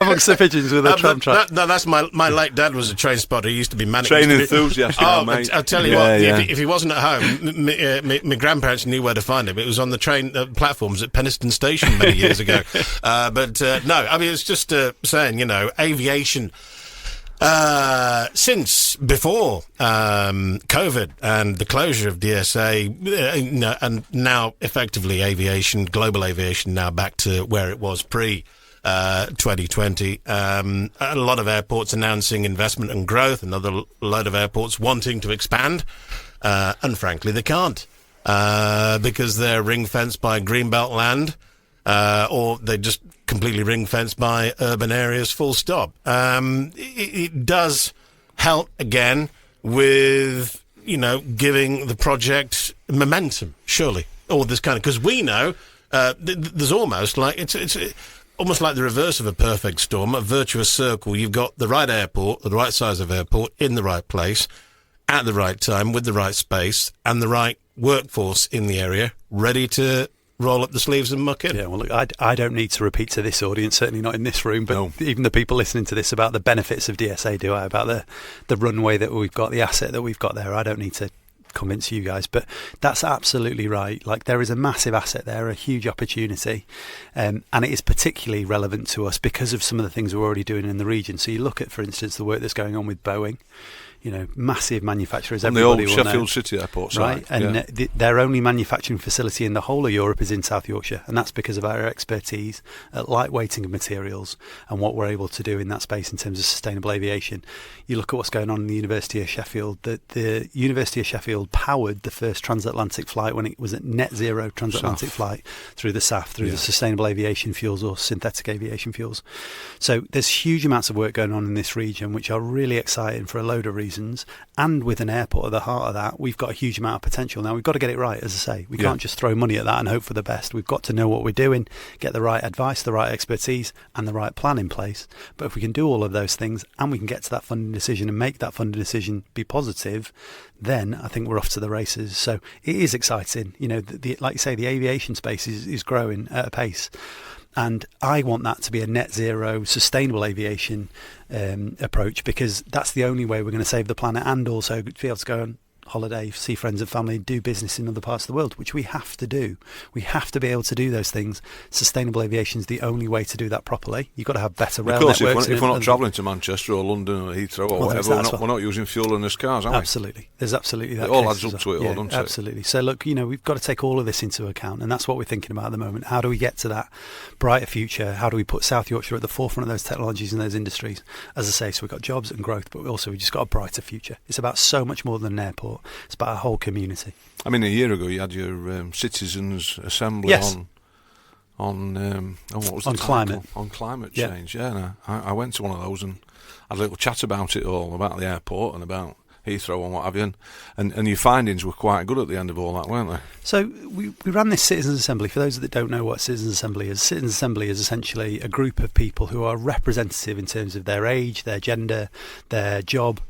amongst the pigeons with a tram track. That's my late dad was a train spotter. He used to be manic. Train enthusiast, mate. I'll tell you what, if he wasn't at home, my grandparents knew where to find him. It was on the train platforms at Penistone Station many years ago. No, I mean, it's just saying, aviation... since before COVID and the closure of DSA, and now effectively global aviation now back to where it was pre 2020. A lot of airports announcing investment and growth, another load of airports wanting to expand, and frankly they can't because they're ring-fenced by greenbelt land, or they just completely ring-fenced by urban areas, full stop. It does help, again, with, giving the project momentum, surely. Or this kind of... Because we know there's almost like... It's almost like the reverse of a perfect storm, a virtuous circle. You've got the right airport, the right size of airport, in the right place, at the right time, with the right space, and the right workforce in the area, ready to... roll up the sleeves and muck in. Yeah, well, look, I don't need to repeat to this audience, certainly not in this room, but even the people listening to this, about the benefits of DSA, do I? About the runway that we've got, the asset that we've got there. I don't need to convince you guys, but that's absolutely right. Like, there is a massive asset there, a huge opportunity, and it is particularly relevant to us because of some of the things we're already doing in the region. So you look at, for instance, the work that's going on with Boeing. Massive manufacturers. Everybody the old Sheffield City Airport site. Right, and their only manufacturing facility in the whole of Europe is in South Yorkshire, and that's because of our expertise at lightweighting of materials and what we're able to do in that space in terms of sustainable aviation. You look at what's going on in the University of Sheffield. The University of Sheffield powered the first transatlantic flight when it was a net zero transatlantic flight through the SAF, through the sustainable aviation fuels or synthetic aviation fuels. So there's huge amounts of work going on in this region, which are really exciting for a load of reasons. And with an airport at the heart of that, we've got a huge amount of potential. Now, we've got to get it right, as I say. We can't just throw money at that and hope for the best. We've got to know what we're doing, get the right advice, the right expertise, and the right plan in place. But if we can do all of those things and we can get to that funding decision and make that funding decision be positive, then I think we're off to the races. So it is exciting. Like you say, the aviation space is growing at a pace. And I want that to be a net zero sustainable aviation approach, because that's the only way we're going to save the planet and also be able to go on holiday, see friends and family, do business in other parts of the world, which we have to do. We have to be able to do those things. Sustainable aviation is the only way to do that properly. You've got to have better rail networks. Of course, if we're not travelling to Manchester or London or Heathrow or whatever, we're not using fuel in the cars, are we? Absolutely. There's absolutely that. It all adds up to it all, doesn't it? Absolutely. So look, we've got to take all of this into account, and that's what we're thinking about at the moment. How do we get to that brighter future? How do we put South Yorkshire at the forefront of those technologies and those industries? As I say, so we've got jobs and growth, but we've just got a brighter future. It's about so much more than an airport. It's about a whole community. I mean, a year ago you had your citizens' assembly on what was the climate, on climate change. Yeah, and I went to one of those and had a little chat about it all, about the airport and about Heathrow and what have you, and your findings were quite good at the end of all that, weren't they? So we ran this Citizens Assembly. For those that don't know what Citizens Assembly is essentially a group of people who are representative in terms of their age, their gender, their job,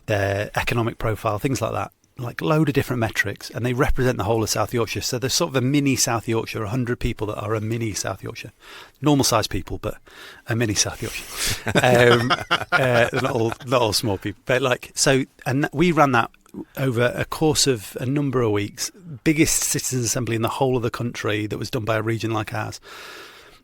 their economic profile, things like that. Like a load of different metrics, and they represent the whole of South Yorkshire. So there's sort of a mini South Yorkshire, 100 people that are a mini South Yorkshire. Normal sized people, but a mini South Yorkshire. Not all small people. But and we ran that over a course of a number of weeks. Biggest citizens' assembly in the whole of the country that was done by a region like ours.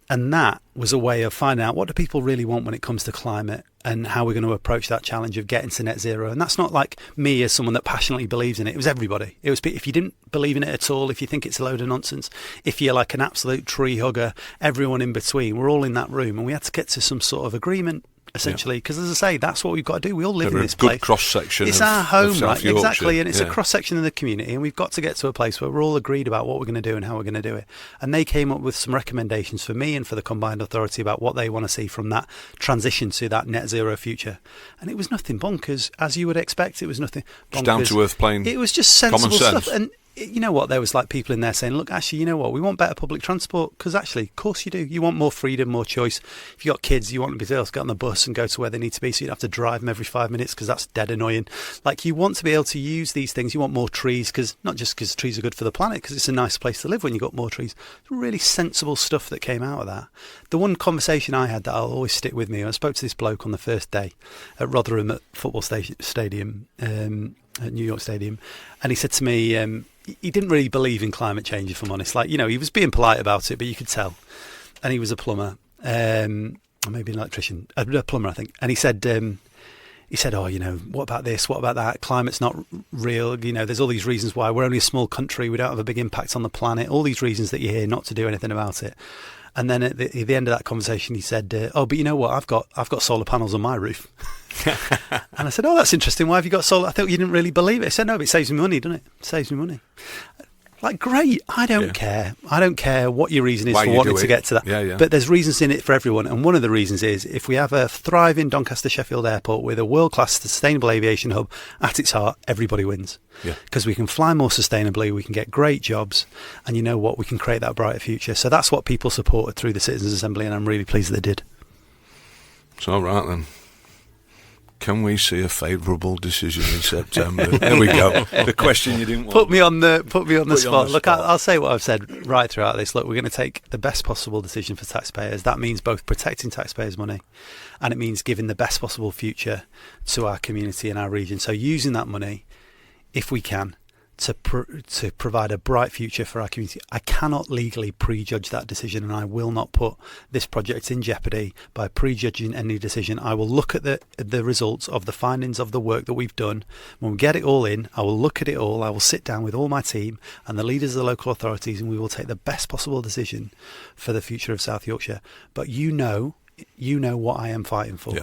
And that was a way of finding out what do people really want when it comes to climate and how we're going to approach that challenge of getting to net zero. And that's not like me as someone that passionately believes in it. It was everybody. It was, if you didn't believe in it at all, if you think it's a load of nonsense, if you're like an absolute tree hugger, everyone in between, we're all in that room, and we had to get to some sort of agreement. Essentially, because as I say, that's what we've got to do. We all live in this place. Good cross section. It's our home, right? Exactly, and it's a cross section of the community, and we've got to get to a place where we're all agreed about what we're going to do and how we're going to do it. And they came up with some recommendations for me and for the combined authority about what they want to see from that transition to that net zero future. And it was nothing bonkers, as you would expect. It was nothing bonkers. Just down to earth, plain. It was just sensible stuff, and you know what, there was like people in there saying, look, actually, you know what, we want better public transport, because actually, of course you do. You want more freedom, more choice. If you've got kids, you want them to be able to get on the bus and go to where they need to be, so you don't have to drive them every 5 minutes, because that's dead annoying. Like, you want to be able to use these things. You want more trees, because not just because trees are good for the planet, because it's a nice place to live when you've got more trees. It's really sensible stuff that came out of that. The one conversation I had that I'll always stick with me, I spoke to this bloke on the first day at Rotherham at football stadium, at New York Stadium, and he said to me, he didn't really believe in climate change, if I'm honest. Like, you know, he was being polite about it, but you could tell. And he was a plumber, or maybe an electrician, a plumber, I think. And he said, oh, you know, what about this? What about that? Climate's not real. You know, there's all these reasons why. We're only a small country. We don't have a big impact on the planet. All these reasons that you hear not to do anything about it. And then at the end of that conversation, he said, oh, but you know what? I've got solar panels on my roof. And I said, oh, that's interesting. Why have you got solar? I thought you didn't really believe it. He said, no, but it saves me money, doesn't it? It saves me money. Like, great. I don't care. I don't care what your reason is for wanting to get to that. Yeah. But there's reasons in it for everyone. And one of the reasons is if we have a thriving Doncaster Sheffield airport with a world-class sustainable aviation hub at its heart, everybody wins. Because we can fly more sustainably, we can get great jobs, and you know what? We can create that brighter future. So that's what people supported through the Citizens' Assembly, and I'm really pleased they did. It's all right then. Can we see a favourable decision in September? There we go. The question you didn't want. Put me on the spot. Look, I'll say what I've said right throughout this. Look, we're going to take the best possible decision for taxpayers. That means both protecting taxpayers' money, and it means giving the best possible future to our community and our region. So using that money, if we can, to provide a bright future for our community. I cannot legally prejudge that decision, and I will not put this project in jeopardy by prejudging any decision. I will look at the results of the findings of the work that we've done. When we get it all in, I will look at it all. I will sit down with all my team and the leaders of the local authorities, and we will take the best possible decision for the future of South Yorkshire. But you know what I am fighting for. Yeah.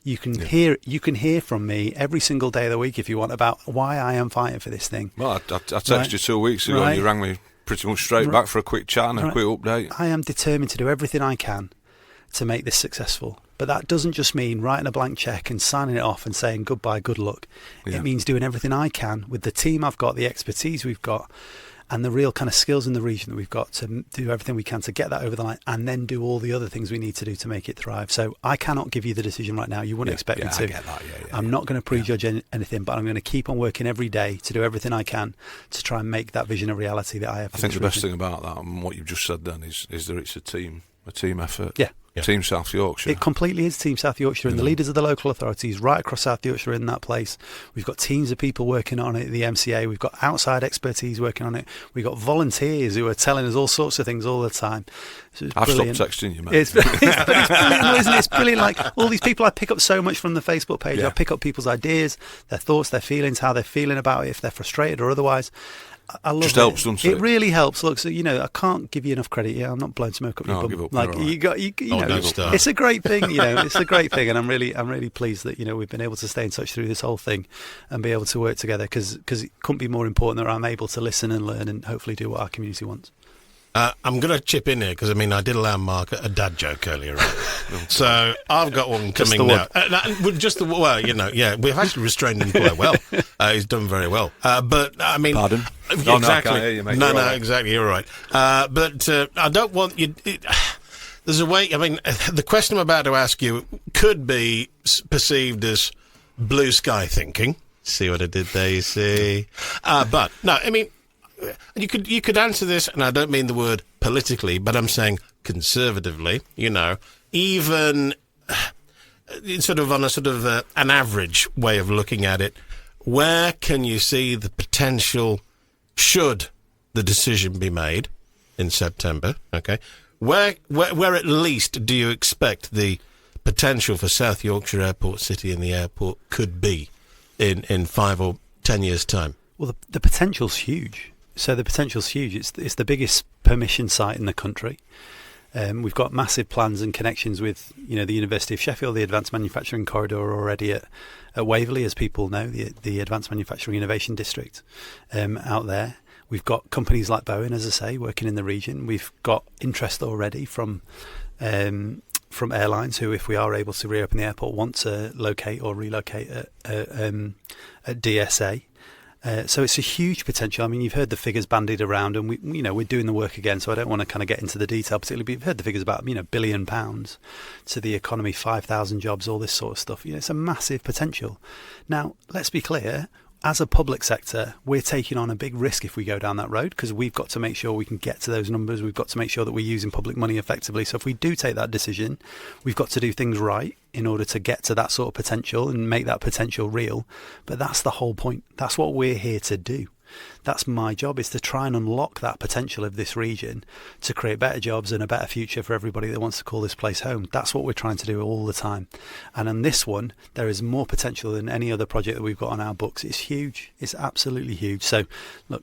You can hear from me every single day of the week if you want about why I am fighting for this thing. Well, I texted you 2 weeks ago and you rang me pretty much straight back for a quick chat and a quick update. I am determined to do everything I can to make this successful. But that doesn't just mean writing a blank cheque and signing it off and saying goodbye, good luck. It means doing everything I can with the team I've got, the expertise we've got, and the real kind of skills in the region that we've got to do everything we can to get that over the line, and then do all the other things we need to do to make it thrive. So I cannot give you the decision right now. You wouldn't expect me to. I get that. I'm not going to prejudge anything, but I'm going to keep on working every day to do everything I can to try and make that vision a reality that I have. I think the best thing about that and what you've just said then is that it's a team effort. Yeah. Team South Yorkshire. It completely is Team South Yorkshire, and the leaders of the local authorities right across South Yorkshire are in that place. We've got teams of people working on it at the MCA. We've got outside expertise working on it. We've got volunteers who are telling us all sorts of things all the time. So I've stopped texting you, mate. It's brilliant, isn't it? It's brilliant. Like, all these people, I pick up so much from the Facebook page. I pick up people's ideas, their thoughts, their feelings, how they're feeling about it, if they're frustrated or otherwise. I love just it. Helps, doesn't it? It really helps. Look, so I can't give you enough credit. Yeah, I'm not blowing smoke up your bum. Give up. Like, right. It's a great thing. It's a great thing, and I'm really pleased that we've been able to stay in touch through this whole thing and be able to work together, because it couldn't be more important that I'm able to listen and learn and hopefully do what our community wants. I'm going to chip in here because I did allow Mark a dad joke earlier on. So I've got one coming now. We've actually restrained him quite well. He's done very well. But pardon? Exactly. No, I can't hear you, mate. Exactly. You're right. But I don't want you. There's a way. The question I'm about to ask you could be perceived as blue sky thinking. See what I did there? You see. But no. You could answer this, and I don't mean the word politically, but I'm saying conservatively. Even sort of on a an average way of looking at it. Where can you see the potential? Should the decision be made in September? Okay, where at least do you expect the potential for South Yorkshire Airport City and the airport could be in 5 or 10 years' time? Well, the potential's huge. So the potential's huge. It's the biggest permission site in the country. We've got massive plans and connections with the University of Sheffield, the Advanced Manufacturing Corridor already at Waverley, as people know, the Advanced Manufacturing Innovation District out there. We've got companies like Boeing, as I say, working in the region. We've got interest already from airlines who, if we are able to reopen the airport, want to locate or relocate at DSA. So it's a huge potential. I mean, you've heard the figures bandied around, and we're doing the work again. So I don't want to kind of get into the detail particularly, but you've heard the figures about £1 billion to the economy, 5,000 jobs, all this sort of stuff. It's a massive potential. Now, let's be clear. As a public sector, we're taking on a big risk if we go down that road, because we've got to make sure we can get to those numbers. We've got to make sure that we're using public money effectively. So if we do take that decision, we've got to do things right in order to get to that sort of potential and make that potential real. But that's the whole point. That's what we're here to do. That's my job, is to try and unlock that potential of this region to create better jobs and a better future for everybody that wants to call this place home. That's what we're trying to do all the time. And on this one, there is more potential than any other project that we've got on our books. It's huge. It's absolutely huge. So, look,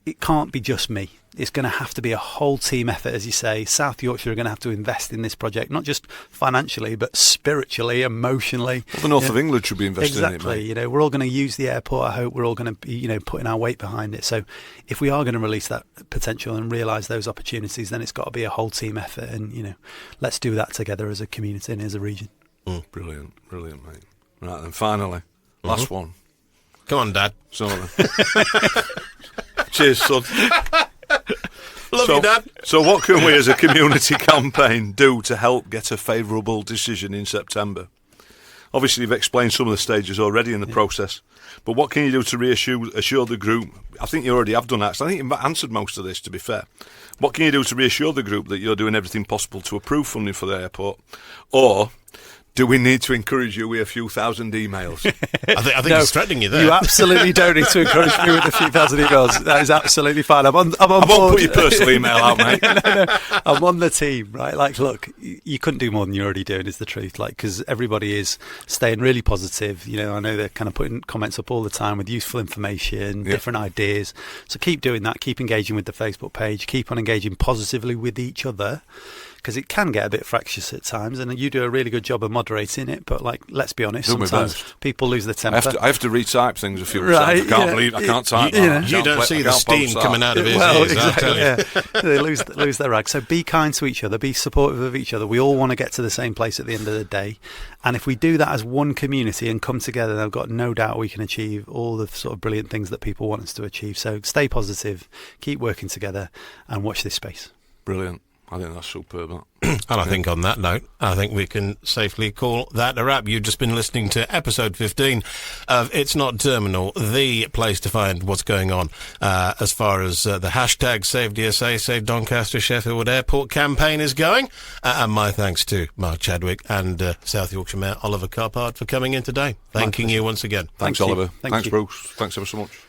it can't be just me. It's going to have to be a whole team effort, as you say. South Yorkshire are going to have to invest in this project, not just financially, but spiritually, emotionally. Well, the north of England should be investing in it, mate. Exactly. We're all going to use the airport. I hope we're all going to be, putting our weight behind it. So if we are going to release that potential and realise those opportunities, then it's got to be a whole team effort. And, let's do that together as a community and as a region. Brilliant, mate. Right, then finally, last one. Come on, Dad. So, cheers, son. Love you, Dad. So what can we as a community campaign do to help get a favourable decision in September? Obviously, you've explained some of the stages already in the process, but what can you do to assure the group? I think you already have done that. I think you've answered most of this, to be fair. What can you do to reassure the group that you're doing everything possible to approve funding for the airport? Or do we need to encourage you with a few thousand emails? I think he's threatening you there. You absolutely don't need to encourage me with a few thousand emails. That is absolutely fine. I'm on I board. won't put your personal email out, mate. No. I'm on the team, right? Like, look, you couldn't do more than you're already doing, is the truth. Like, because everybody is staying really positive. I know they're kind of putting comments up all the time with useful information, different ideas. So keep doing that. Keep engaging with the Facebook page. Keep on engaging positively with each other, because it can get a bit fractious at times, and you do a really good job of moderating it. But let's be honest, sometimes people lose their temper. I have to retype things a few times. I can't believe I can't type. You don't see the steam coming out of his ears. Exactly. They lose their rag. So be kind to each other. Be supportive of each other. We all want to get to the same place at the end of the day, and if we do that as one community and come together, then I've got no doubt we can achieve all the sort of brilliant things that people want us to achieve. So stay positive, keep working together, and watch this space. Brilliant. I think that's superb. And I think on that note, I think we can safely call that a wrap. You've just been listening to episode 15 of It's Not Terminal, the place to find what's going on as far as the hashtag Save DSA, Save Doncaster Sheffield Airport campaign is going. And my thanks to Mark Chadwick and South Yorkshire Mayor Oliver Coppard for coming in today. Thanking you once again. Thanks, Oliver. Thanks, Bruce. Thanks ever so much.